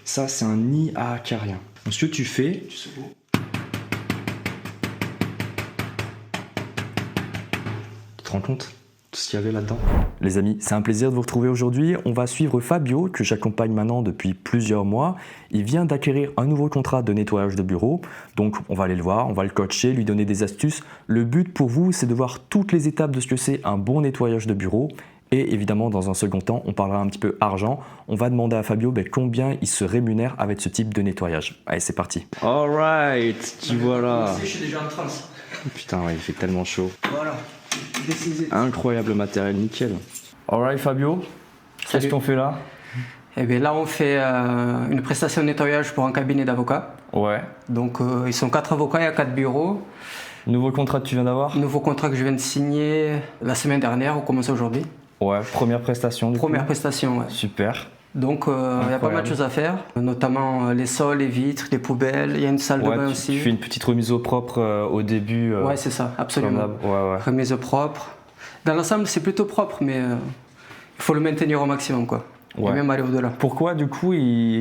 Ça, c'est un nid à acariens. Donc, ce que tu fais, tu te rends compte tout ce qu'il y avait là-dedans? Les amis, c'est un plaisir de vous retrouver aujourd'hui. On va suivre Fabio, que j'accompagne maintenant depuis plusieurs mois. Il vient d'acquérir un nouveau contrat de nettoyage de bureau. Donc, on va aller le voir, on va le coacher, lui donner des astuces. Le but pour vous, c'est de voir toutes les étapes de ce que c'est un bon nettoyage de bureau. Et évidemment, dans un second temps, on parlera un petit peu argent. On va demander à Fabio combien il se rémunère avec ce type de nettoyage. Allez, c'est parti. Alright, tu vois là. Je suis déjà en transe. Putain, ouais, il fait tellement chaud. Voilà. Incroyable matériel, nickel. Alright Fabio, qu'est-ce qu'on fait là? Eh bien là, on fait une prestation de nettoyage pour un cabinet d'avocats. Ouais. Donc ils sont 4 avocats, il y a 4 bureaux. Nouveau contrat que tu viens d'avoir? Nouveau contrat que je viens de signer la semaine dernière, on commence aujourd'hui. Ouais, première prestation du Première coup. prestation, ouais. Super. Donc il y a pas mal de choses à faire, notamment les sols, les vitres, les poubelles, il y a une salle de bain aussi. Tu fais une petite remise au propre au début. Ouais, c'est ça, absolument. Ouais. Remise au propre. Dans l'ensemble, c'est plutôt propre, mais il faut le maintenir au maximum, quoi. Ouais. Et même aller au-delà. Pourquoi du coup,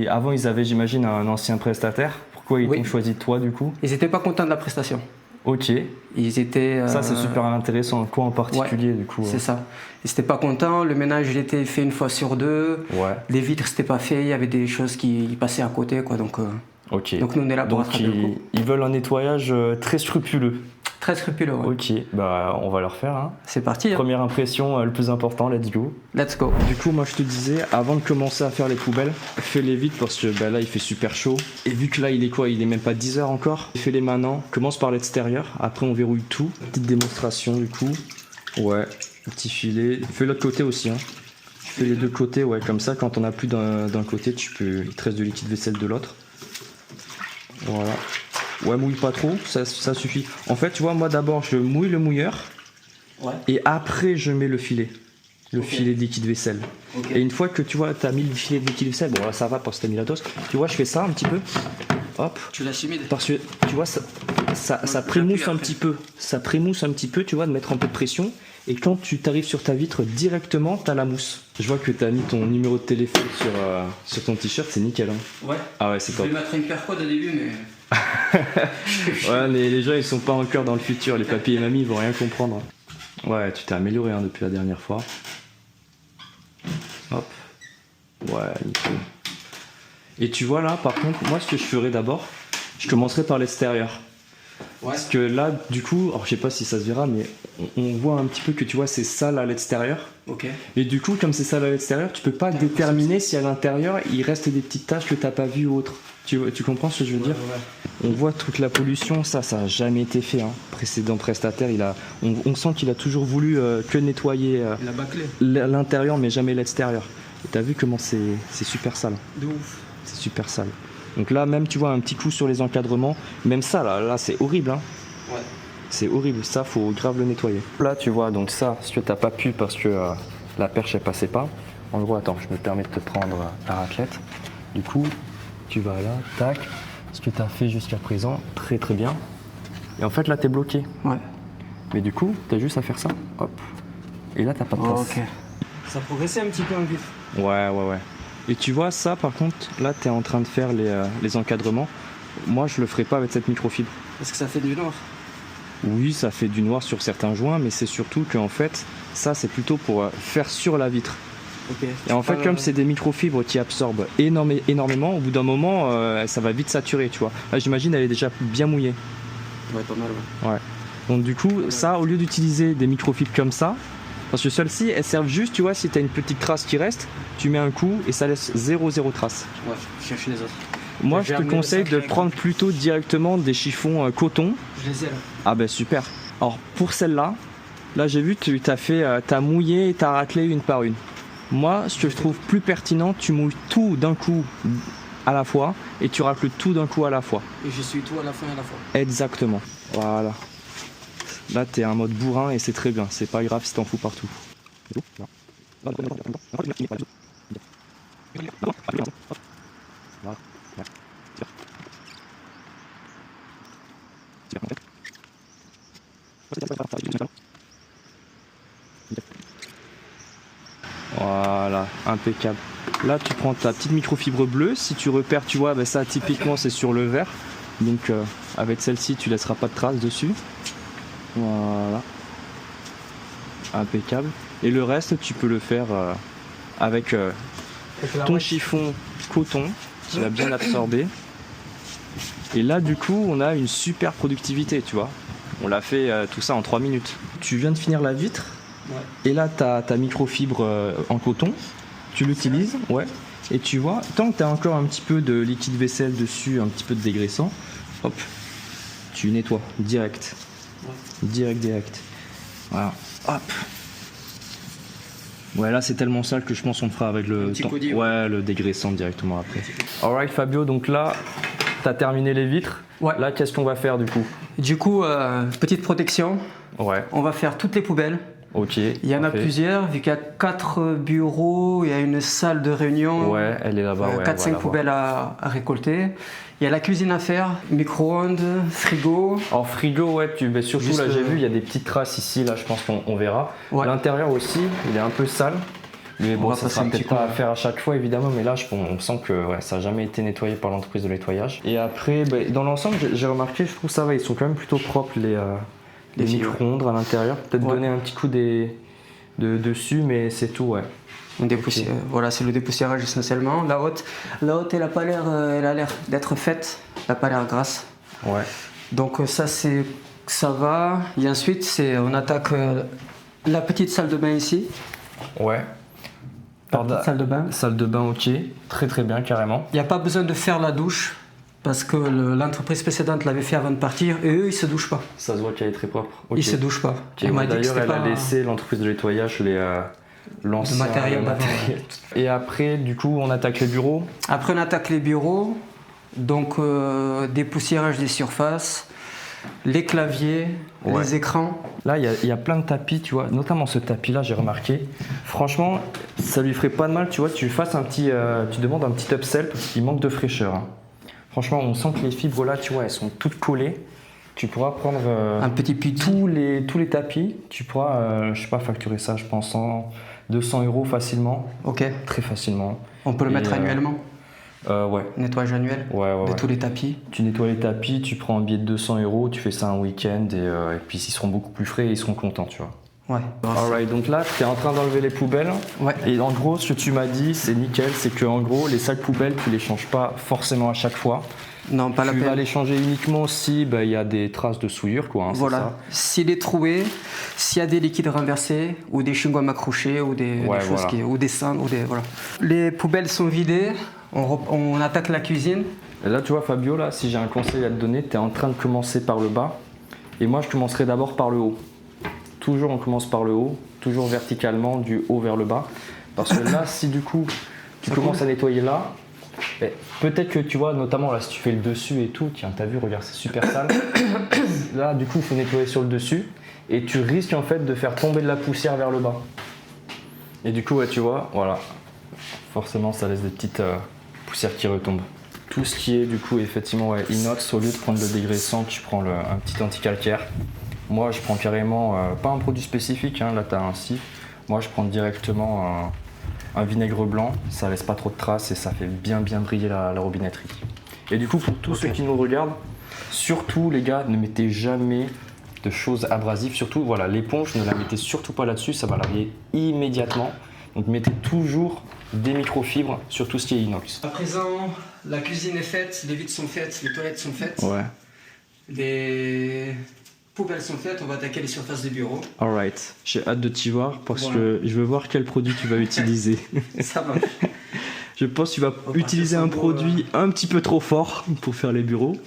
avant ils avaient, j'imagine, un ancien prestataire. Pourquoi ils t'ont choisi toi du coup? Ils n'étaient pas contents de la prestation. Ok. Ils étaient. Ça c'est super intéressant. Quoi en particulier du coup? C'est ça. Ils n'étaient pas contents. Le ménage il était fait une fois sur deux. Ouais. Les vitres c'était pas fait. Il y avait des choses qui passaient à côté, quoi. Donc nous on est là pour rattraper le coup. Ils veulent un nettoyage très scrupuleux. Très scrupuleux, ouais. Ok, bah on va leur faire. Hein. C'est parti. Première impression, le plus important, let's go. Let's go. Du coup, moi je te disais, avant de commencer à faire les poubelles, fais-les vite parce que là il fait super chaud. Et vu que là il est quoi? Il est même pas 10 heures encore. Fais-les maintenant, commence par l'extérieur, après on verrouille tout. Petite démonstration du coup. Ouais, petit filet. Fais l'autre côté aussi. Hein. Fais les deux côtés, ouais, comme ça quand on a plus d'un côté, il te reste de liquide vaisselle de l'autre. Voilà. Ouais, mouille pas trop, ça suffit. En fait, tu vois, moi d'abord je mouille le mouilleur. Ouais. Et après je mets le filet. Le filet de liquide vaisselle. Et une fois que tu vois, t'as mis le filet de liquide vaisselle, bon là ça va parce que t'as mis la dose. Tu vois, je fais ça un petit peu. Hop. Tu l'as humide. Parce que tu vois, ça prémousse un petit peu. Ça prémousse un petit peu, tu vois, de mettre un peu de pression. Et quand tu t'arrives sur ta vitre directement, t'as la mousse. Je vois que t'as mis ton numéro de téléphone sur ton t-shirt, c'est nickel. Hein. Ouais. Ah ouais, c'est top. Je vais mettre une paire code au début, mais. Ouais, mais les gens ils sont pas encore dans le futur. Les papis et mamies ils vont rien comprendre. Ouais, tu t'es amélioré hein, depuis la dernière fois. Hop. Ouais, nickel. Et tu vois là, par contre, moi ce que je ferais d'abord, je commencerai par l'extérieur. Ouais. Parce que là, du coup, alors je sais pas si ça se verra, mais on voit un petit peu que tu vois c'est sale à l'extérieur. Ok. Et du coup, comme c'est sale à l'extérieur, tu peux pas déterminer si à l'intérieur il reste des petites taches que t'as pas vues ou autre. Tu comprends ce que je veux dire? On voit toute la pollution, ça a jamais été fait. Hein. Précédent prestataire, on sent qu'il a toujours voulu que nettoyer l'intérieur, mais jamais l'extérieur. Et t'as vu comment c'est super sale. De ouf. C'est super sale. Donc là, même tu vois un petit coup sur les encadrements, même ça là c'est horrible. Hein. Ouais. C'est horrible, ça faut grave le nettoyer. Là tu vois, donc ça, ce que t'as pas pu parce que la perche elle passait pas. En gros, attends, je me permets de te prendre la raclette. Du coup, tu vas là, tac. Ce que tu as fait jusqu'à présent, très très bien. Et en fait là t'es bloqué. Ouais. Mais du coup, t'as juste à faire ça. Hop. Et là t'as pas de place. Ok. Ça progressait un petit peu en vif. Ouais. Et tu vois ça par contre, là t'es en train de faire les encadrements. Moi je le ferai pas avec cette microfibre. Parce que ça fait du noir. Oui, ça fait du noir sur certains joints, mais c'est surtout qu'en fait, ça c'est plutôt pour faire sur la vitre. Okay. Et en fait, comme c'est des microfibres qui absorbent énormément, au bout d'un moment, ça va vite saturer, tu vois. Là, j'imagine, elle est déjà bien mouillée. Ouais, pas mal, ouais. Donc du coup, ça, au lieu d'utiliser des microfibres comme ça, parce que celles-ci, elles servent juste, tu vois, si tu as une petite trace qui reste, tu mets un coup et ça laisse zéro trace. Ouais, je cherche les autres. Moi, je te conseille de prendre plutôt directement des chiffons coton. Je les ai là. Ah ben super. Alors, pour celle-là, là, j'ai vu que tu t'as mouillé et t'as raclé une par une. Moi, ce que je trouve plus pertinent, tu mouilles tout d'un coup à la fois et tu racles tout d'un coup à la fois. Et je suis tout à la fin à la fois. Exactement. Voilà. Là, t'es en mode bourrin et c'est très bien. C'est pas grave si t'en fous partout. Voilà, impeccable. Là, tu prends ta petite microfibre bleue. Si tu repères, tu vois, ça typiquement c'est sur le vert. Donc avec celle-ci, tu laisseras pas de traces dessus. Voilà. Impeccable. Et le reste, tu peux le faire avec ton chiffon coton qui va bien absorber. Et là, du coup, on a une super productivité, tu vois. On l'a fait tout ça en 3 minutes. Tu viens de finir la vitre. Ouais. Et là, tu as ta microfibre en coton. Tu l'utilises, ouais. Et tu vois, tant que tu as encore un petit peu de liquide vaisselle dessus, un petit peu de dégraissant, hop, tu nettoies direct. Ouais. Direct. Voilà, hop. Ouais, là c'est tellement sale que je pense qu'on le fera avec le temps. Ouais, le dégraissant directement après. Alright Fabio, donc là, tu as terminé les vitres. Ouais. Là, qu'est-ce qu'on va faire du coup? Du coup, petite protection. Ouais. On va faire toutes les poubelles. Ok. Il y en a plusieurs, vu qu'il y a 4 bureaux, il y a une salle de réunion. Ouais, elle est là-bas. 4-5 poubelles à récolter. Il y a la cuisine à faire, micro-ondes, frigo. Alors frigo, ouais, mais surtout juste là j'ai vu, il y a des petites traces ici, là je pense qu'on verra. Ouais. L'intérieur aussi, il est un peu sale. Mais bon, ça sera peut-être pas à faire à chaque fois évidemment, mais là on sent que ça n'a jamais été nettoyé par l'entreprise de nettoyage. Et après, dans l'ensemble, j'ai remarqué, je trouve ça va, ils sont quand même plutôt propres les micro-ondes à l'intérieur. Peut-être donner un petit coup dessus, mais c'est tout, ouais. Voilà, c'est le dépoussiérage essentiellement. La haute, elle a pas l'air, elle a l'air d'être faite, elle n'a pas l'air grasse. Ouais. Donc ça va. Et ensuite, on attaque la petite salle de bain ici. Ouais. Salle de bain. Salle de bain, ok. Très très bien, carrément. Il n'y a pas besoin de faire la douche. Parce que l'entreprise précédente l'avait fait avant de partir et eux ils se douchent pas. Ça se voit qu'elle est très propre. Okay. Ils se douchent pas. Okay. D'ailleurs elle a laissé l'entreprise de nettoyage l'ancien matériel. Et après du coup on attaque les bureaux. Après on attaque les bureaux, donc dépoussiérage des surfaces, les claviers, les écrans. Là il y a plein de tapis, tu vois, notamment ce tapis là j'ai remarqué. Franchement ça lui ferait pas de mal, tu vois, tu demandes un petit upsell parce qu'il manque de fraîcheur. Hein. Franchement, on sent que les fibres là, tu vois, elles sont toutes collées. Tu pourras prendre un petit tous les tapis. Tu pourras, je sais pas, facturer ça, je pense, 200 € facilement. Ok. Très facilement. On peut le mettre annuellement. Ouais. Nettoyage annuel. Ouais. Tous les tapis. Tu nettoies les tapis, tu prends un billet de 200 €, tu fais ça un week-end et puis ils seront beaucoup plus frais et ils seront contents, tu vois. Ouais. Alright, donc là, tu es en train d'enlever les poubelles. Ouais. Et en gros, ce que tu m'as dit, c'est nickel, c'est que en gros, les sacs poubelles, tu les changes pas forcément à chaque fois. Non, pas la peine. Tu vas les changer uniquement si il y a des traces de souillure, quoi. Hein, voilà. S'il est troué, s'il y a des liquides renversés ou des chewing-gums accrochés ou des choses ou des cendres voilà. Les poubelles sont vidées. On attaque la cuisine. Et là, tu vois, Fabio, là, si j'ai un conseil à te donner, tu es en train de commencer par le bas. Et moi, je commencerai d'abord par le haut. Toujours on commence par le haut, toujours verticalement, du haut vers le bas. Parce que là, si du coup, tu commences à nettoyer là, peut-être que tu vois, notamment là, si tu fais le dessus et tout, tiens, t'as vu, regarde, c'est super sale. Là, du coup, il faut nettoyer sur le dessus. Et tu risques en fait de faire tomber de la poussière vers le bas. Et du coup, tu vois, voilà. Forcément, ça laisse des petites poussières qui retombent. Tout ce qui est du coup, effectivement, inox, au lieu de prendre le dégraissant, tu prends un petit anti-calcaire. Moi, je prends carrément, pas un produit spécifique, hein, là tu as un sif. Moi, je prends directement un vinaigre blanc, ça laisse pas trop de traces et ça fait bien briller la robinetterie. Et du coup, pour tous ceux qui nous regardent, surtout les gars, ne mettez jamais de choses abrasives. Surtout, voilà, l'éponge, ne la mettez surtout pas là-dessus, ça va larguer immédiatement. Donc mettez toujours des microfibres sur tout ce qui est inox. À présent, la cuisine est faite, les vitres sont faites, les toilettes sont faites. Ouais. Les poubelles sont faites, on va attaquer les surfaces des bureaux. Alright, j'ai hâte de t'y voir parce que je veux voir quel produit tu vas utiliser. Ça va. Je pense que tu vas utiliser un produit un petit peu trop fort pour faire les bureaux.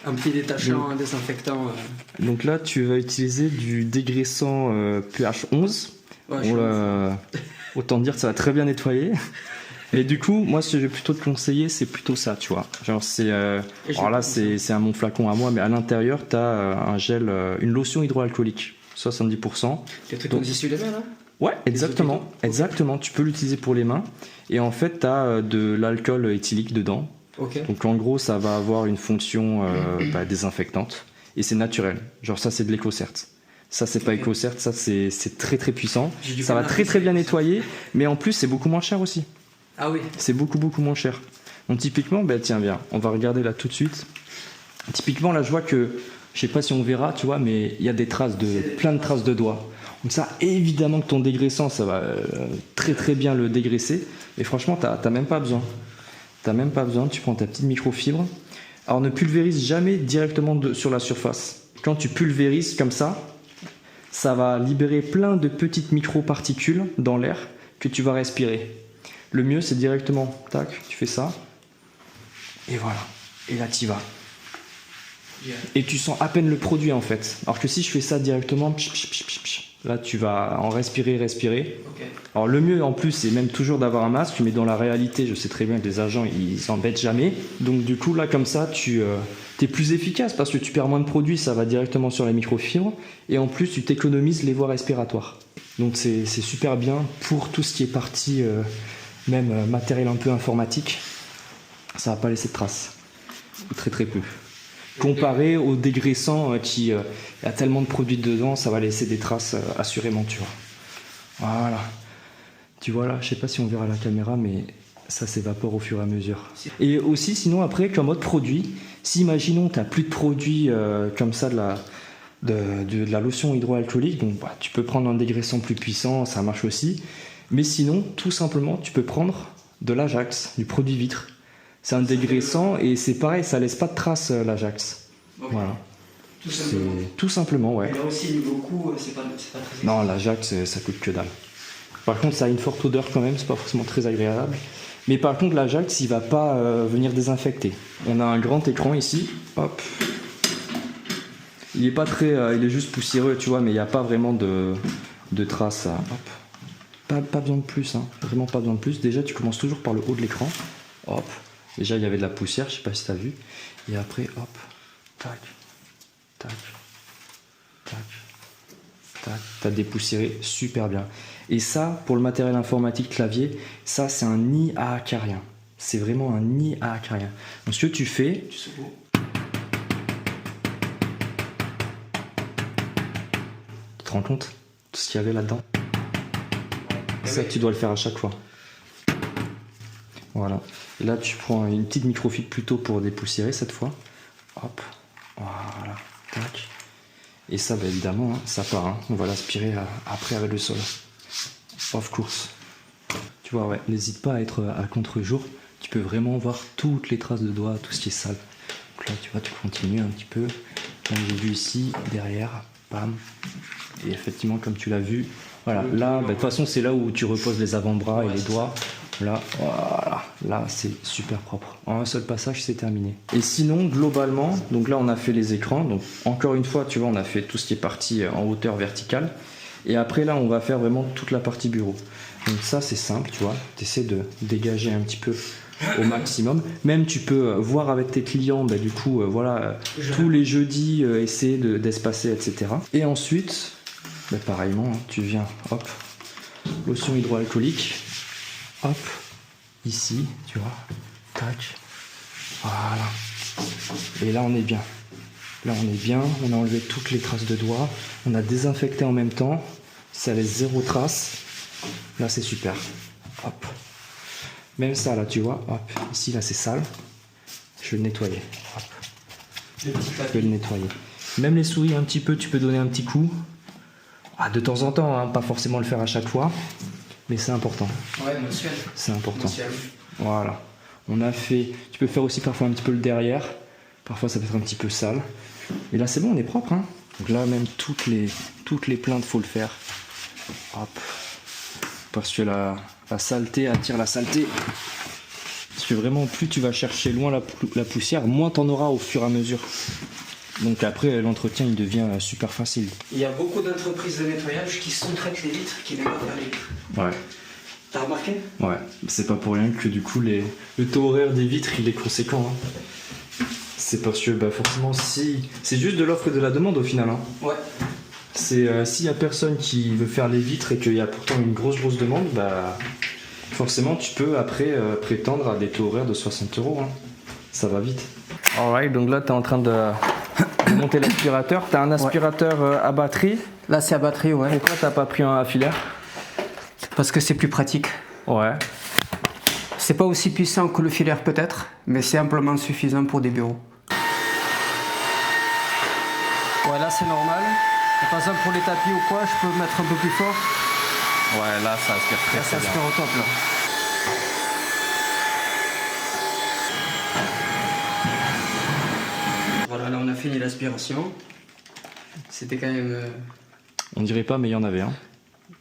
Un petit détachant, un désinfectant. Donc là, tu vas utiliser du dégraissant pH 11. Ouais, autant dire que ça va très bien nettoyer. Et du coup, moi, ce que je vais plutôt te conseiller, c'est plutôt ça, tu vois. Genre, alors là, c'est un mon flacon à moi, mais à l'intérieur, tu as un gel, une lotion hydroalcoolique, 70%. Le truc qu'on dit sur les mains, là ? Ouais, exactement. Exactement. Tu peux l'utiliser pour les mains. Et en fait, tu as de l'alcool éthylique dedans. Okay. Donc, en gros, ça va avoir une fonction désinfectante. Et c'est naturel. Genre, ça, c'est de l'EcoCert. Ça, c'est pas EcoCert. Ça, c'est très, très puissant. Ça va très, très bien nettoyer. Mais en plus, c'est beaucoup moins cher aussi. Ah oui. C'est beaucoup moins cher. Donc typiquement, tiens, viens, on va regarder là tout de suite. Typiquement, là, je vois que, je sais pas si on verra, tu vois, mais il y a des traces plein de traces de doigts. Donc ça, évidemment que ton dégraissant, ça va très bien le dégraisser. Et franchement, t'as même pas besoin. Tu prends ta petite microfibre. Alors ne pulvérise jamais directement sur la surface. Quand tu pulvérises comme ça va libérer plein de petites microparticules dans l'air que tu vas respirer. Le mieux, c'est directement, tac, tu fais ça. Et voilà. Et là, tu y vas. Et tu sens à peine le produit en fait. Alors que si je fais ça directement, là tu vas en respirer. Okay. Alors le mieux en plus c'est même toujours d'avoir un masque, mais dans la réalité je sais très bien que les agents ils s'embêtent jamais. Donc du coup là comme ça tu es plus efficace parce que tu perds moins de produits, ça va directement sur les microfibres. Et en plus tu t'économises les voies respiratoires. Donc c'est super bien pour tout ce qui est partie même matériel un peu informatique. Ça va pas laisser de traces. Très peu. Comparé au dégraissant qui a tellement de produits dedans, ça va laisser des traces assurément, tu vois. Voilà. Tu vois là, je sais pas si on verra à la caméra, mais ça s'évapore au fur et à mesure. Et aussi, sinon après, comme autre produit, si imaginons tu n'as plus de produits comme ça de la lotion hydroalcoolique, donc tu peux prendre un dégraissant plus puissant, ça marche aussi. Mais sinon, tout simplement, tu peux prendre de l'Ajax, du produit vitre. C'est un dégraissant et c'est pareil, ça laisse pas de traces l'Ajax. Okay. Voilà. Tout simplement, ouais. Et là aussi, niveau coût, c'est pas très. Non, l'Ajax, ça coûte que dalle. Par contre, ça a une forte odeur quand même, c'est pas forcément très agréable. Mais par contre, l'Ajax, il va pas venir désinfecter. On a un grand écran ici, hop. Il est pas très, il est juste poussiéreux, tu vois, mais il n'y a pas vraiment de traces. Hop. Pas besoin de plus, hein. Vraiment pas besoin de plus. Déjà, tu commences toujours par le haut de l'écran. Hop. Déjà, il y avait de la poussière, je sais pas si tu as vu. Et après, hop, tac, tac, tac, tac. Tu as dépoussiéré super bien. Et ça, pour le matériel informatique clavier, ça, c'est un nid à acarien. C'est vraiment un nid à acarien. Donc, ce que tu fais... Tu te rends compte de ce qu'il y avait là-dedans? Ça, tu dois le faire à chaque fois. Voilà. Et là, tu prends une petite microfibre plutôt pour dépoussiérer cette fois. Hop. Voilà. Tac. Et ça, évidemment, hein, ça part. Hein. On va l'aspirer après avec le sol. Of course. Tu vois, ouais. N'hésite pas à être à contre-jour. Tu peux vraiment voir toutes les traces de doigts, tout ce qui est sale. Donc là, tu vois, tu continues un petit peu. Comme j'ai vu ici, derrière. Bam. Et effectivement, comme tu l'as vu, voilà. Là, de toute façon, c'est là où tu reposes les avant-bras et les doigts. Là, voilà, là c'est super propre. En un seul passage, c'est terminé. Et sinon, globalement, donc là on a fait les écrans. Donc encore une fois, tu vois, on a fait tout ce qui est parti en hauteur verticale. Et après là, on va faire vraiment toute la partie bureau. Donc ça, c'est simple, tu vois. Tu essaies de dégager un petit peu au maximum. Même tu peux voir avec tes clients, du coup, voilà, tous les jeudis, essayer d'espacer, etc. Et ensuite, pareillement, hein, tu viens, hop, lotion hydroalcoolique. Hop, ici, tu vois, tac, voilà. Et là, on est bien. Là, on est bien, on a enlevé toutes les traces de doigts, on a désinfecté en même temps, ça laisse zéro trace. Là, c'est super. Hop. Même ça, là, tu vois, hop, ici, là, c'est sale. Je vais le nettoyer. Hop. Je vais le nettoyer. Même les souris, un petit peu, tu peux donner un petit coup. De temps en temps, hein, pas forcément le faire à chaque fois. Mais c'est important. Ouais, mensuel. C'est important. Mensuel. Voilà. On a fait... Tu peux faire aussi parfois un petit peu le derrière. Parfois ça peut être un petit peu sale. Et là c'est bon, on est propre. Hein. Donc là même toutes les plaintes, faut le faire. Hop. Parce que la saleté attire la saleté. Parce que vraiment plus tu vas chercher loin la poussière, moins t'en auras au fur et à mesure. Donc après l'entretien il devient super facile. Il y a beaucoup d'entreprises de nettoyage qui sous-traitent les vitres, qui n'aiment pas faire les vitres. Ouais. T'as remarqué? Ouais, c'est pas pour rien que du coup le taux horaire des vitres il est conséquent. Hein. C'est parce que forcément si c'est juste de l'offre et de la demande au final. Hein. Ouais. C'est s'il y a personne qui veut faire les vitres et qu'il y a pourtant une grosse demande, forcément tu peux après prétendre à des taux horaires de 60 €. Hein. Ça va vite. Alright, donc là tu es en train de monter l'aspirateur. Tu as un aspirateur à batterie. Là c'est à batterie, ouais. Pourquoi t'as pas pris un à filaire? Parce que c'est plus pratique. Ouais. C'est pas aussi puissant que le filaire peut-être, mais c'est amplement suffisant pour des bureaux. Ouais, là c'est normal. Et par exemple pour les tapis ou quoi, je peux mettre un peu plus fort. Ouais, là ça aspire très bien. Ça aspire au top là. Voilà, là on a fini l'aspiration. C'était quand même... On dirait pas, mais il y en avait, hein.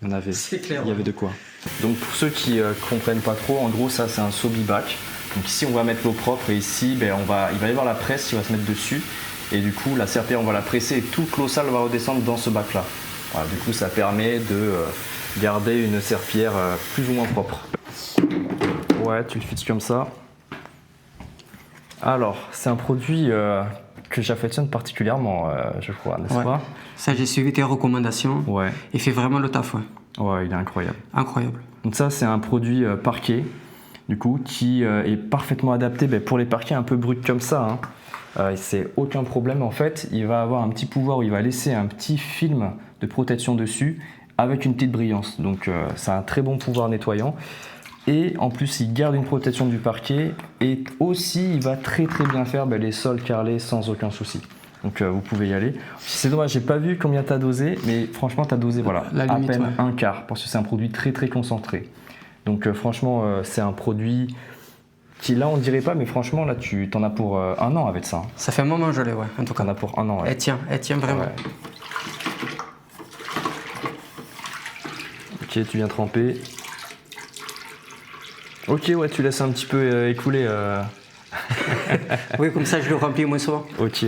Il y en avait. C'est clair. Il y avait de quoi. Donc pour ceux qui comprennent pas trop, en gros ça c'est un Sobibac. Donc ici on va mettre l'eau propre et ici il va y avoir la presse qui va se mettre dessus. Et du coup la serpillière on va la presser et toute l'eau sale va redescendre dans ce bac là. Voilà, du coup ça permet de garder une serpillière plus ou moins propre. Ouais, tu le fixes comme ça. Alors c'est un produit que j'affectionne particulièrement, je crois, n'est-ce pas? Ça, j'ai suivi tes recommandations. Ouais. Il fait vraiment le taf, ouais. Ouais, il est incroyable. Incroyable. Donc ça, c'est un produit parquet, du coup, qui est parfaitement adapté pour les parquets un peu bruts comme ça. Hein. C'est aucun problème. En fait, il va avoir un petit pouvoir où il va laisser un petit film de protection dessus avec une petite brillance. Donc, c'est un très bon pouvoir nettoyant. Et en plus, il garde une protection du parquet et aussi, il va très très bien faire les sols carrelés sans aucun souci. Donc vous pouvez y aller. C'est dommage, j'ai pas vu combien tu as dosé, mais franchement, tu as dosé voilà, à peine un quart parce que c'est un produit très très concentré. Donc franchement, c'est un produit qui là, on dirait pas, mais franchement, là, tu t'en as pour 1 an avec ça. Hein. Ça fait un moment que je l'ai, ouais, en tout cas. T'en as pour 1 an. Ouais. Elle tient vraiment. Ouais. Ok, tu viens tremper. Ok, ouais, tu laisses un petit peu écouler. Oui, comme ça, je le remplis moins souvent. Ok.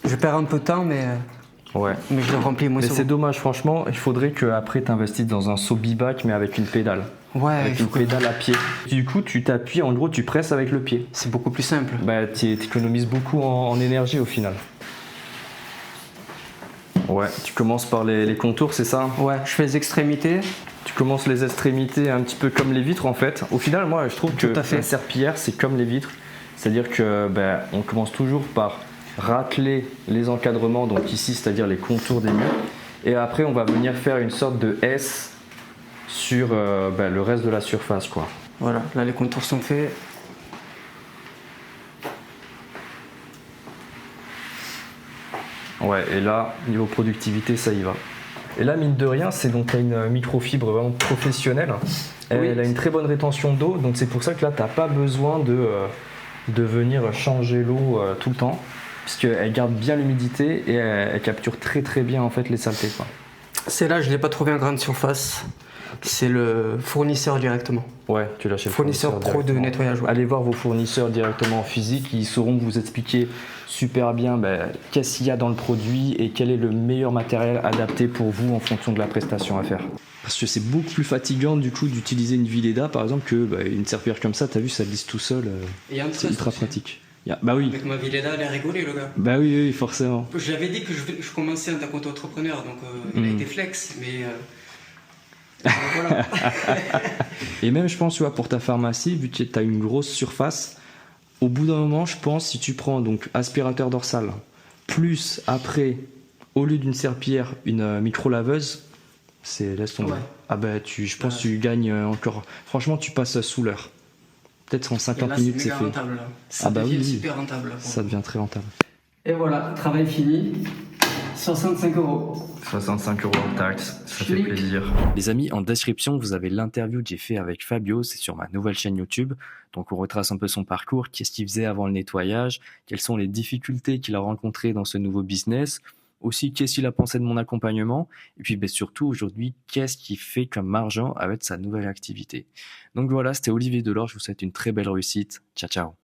Je perds un peu de temps, mais je le remplis moins souvent. Mais c'est dommage, franchement, il faudrait qu'après tu investisses dans un Sobibac, mais avec une pédale. Ouais, avec une pédale à pied. Du coup, tu t'appuies, en gros, tu presses avec le pied. C'est beaucoup plus simple. Tu économises beaucoup en énergie au final. Ouais, tu commences par les contours, c'est ça? Ouais, je fais les extrémités. Tu commences les extrémités un petit peu comme les vitres en fait. Au final, moi, je trouve que la serpillière, c'est comme les vitres. C'est-à-dire que on commence toujours par racler les encadrements, donc ici, c'est-à-dire les contours des murs. Et après, on va venir faire une sorte de S sur le reste de la surface, quoi. Voilà, là, les contours sont faits. Ouais, et là, niveau productivité, ça y va. Et là, mine de rien, c'est donc une microfibre vraiment professionnelle. Elle a une très bonne rétention d'eau, donc c'est pour ça que là, tu n'as pas besoin de venir changer l'eau tout le temps, puisqu'elle garde bien l'humidité et elle capture très très bien en fait les saletés. Celle-là, je ne l'ai pas trouvé en grande surface. C'est le fournisseur directement. Ouais, tu l'as chez le fournisseur pro de nettoyage. Ouais. Allez voir vos fournisseurs directement en physique, ils sauront vous expliquer super bien qu'est-ce qu'il y a dans le produit et quel est le meilleur matériel adapté pour vous en fonction de la prestation à faire. Parce que c'est beaucoup plus fatigant du coup d'utiliser une Vileda par exemple que une serpillière comme ça, t'as vu, ça glisse tout seul, c'est ultra pratique. Bah oui. Avec ma Vileda, elle a rigolé le gars. Bah oui, forcément. Je l'avais dit que je commençais en tant qu'entrepreneur, donc il a été flex, mais... voilà. Et même je pense tu vois, pour ta pharmacie, vu que tu as une grosse surface, au bout d'un moment je pense si tu prends donc aspirateur dorsal plus après au lieu d'une serpillière une micro-laveuse, c'est laisse tomber. Ouais. Je pense que tu gagnes encore, franchement tu passes sous l'heure, peut-être en 50 minutes c'est fait. Rentable, là. Ça devient super rentable là, ça devient très rentable. Et voilà, travail fini. 65 €. 65 € en taxe, ça fait plaisir. Les amis, en description, vous avez l'interview que j'ai fait avec Fabio, c'est sur ma nouvelle chaîne YouTube. Donc on retrace un peu son parcours, qu'est-ce qu'il faisait avant le nettoyage, quelles sont les difficultés qu'il a rencontrées dans ce nouveau business, aussi qu'est-ce qu'il a pensé de mon accompagnement, et puis surtout aujourd'hui, qu'est-ce qu'il fait comme argent avec sa nouvelle activité. Donc voilà, c'était Olivier Delors, je vous souhaite une très belle réussite. Ciao, ciao.